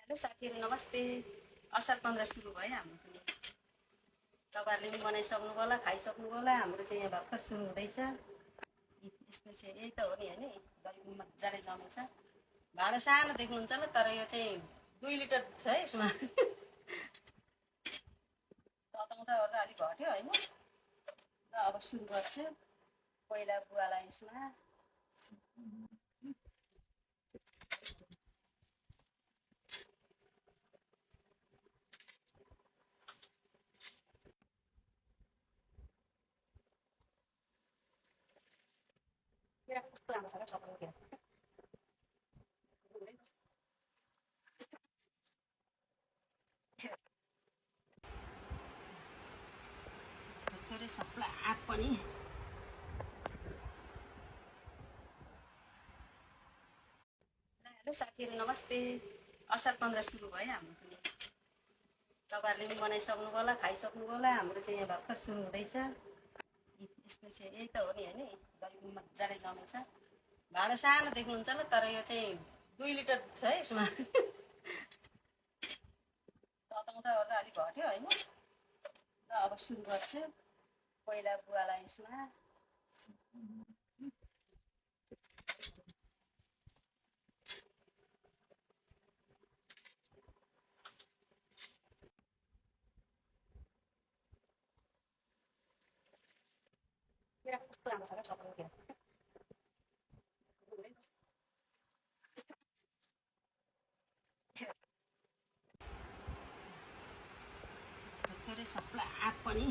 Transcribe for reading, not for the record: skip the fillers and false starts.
Hello साथीहरू नमस्ते। असार 15 सुरु भयो हाम्रो पनि। तपाईँहरूले पनि बनाइसक्नु होला, खाइसक्नु होला। हाम्रो चाहिँ यहाँ भर्खर सुरु हुँदैछ। यस्तो चाहिँ यही त हो नि होइन, दही मजाले जमेछ। भाँडो सानो देख्नुहुन्छ ल, तर यो चाहिँ 2 लिटर छ है यसमा। तताउँदा ओर्दा अलिक घट्यो होइन। र अब सुरु गर्छु। पहिला बुवालाई यसमा कस्तो राम्रो छ क्या सबै फेरि सबलाई आँप पनि। हेलो साथीहरू नमस्ते। असार 15 सुरु भयो हाम्रो पनि। तपाईँहरूले पनि बनाइसक्नु होला, खाइसक्नु होला। हाम्रो चाहिँ यहाँ भर्खर सुरु हुँदैछ। यस्तो चाहिँ यही त हो नि होइन, दही मजाले जमेछ। भाँडो सानो देख्नुहुन्छ ल, तर यो चाहिँ 2 लिटर छ है यसमा। तताउँदा ओर्दा अलिक घट्यो होइन। र अब सुरु गर्छु। पहिला बुवालाई यसमा कस्तो राम्रो छ क्या सबै फेरि सबलाई आँप पनि।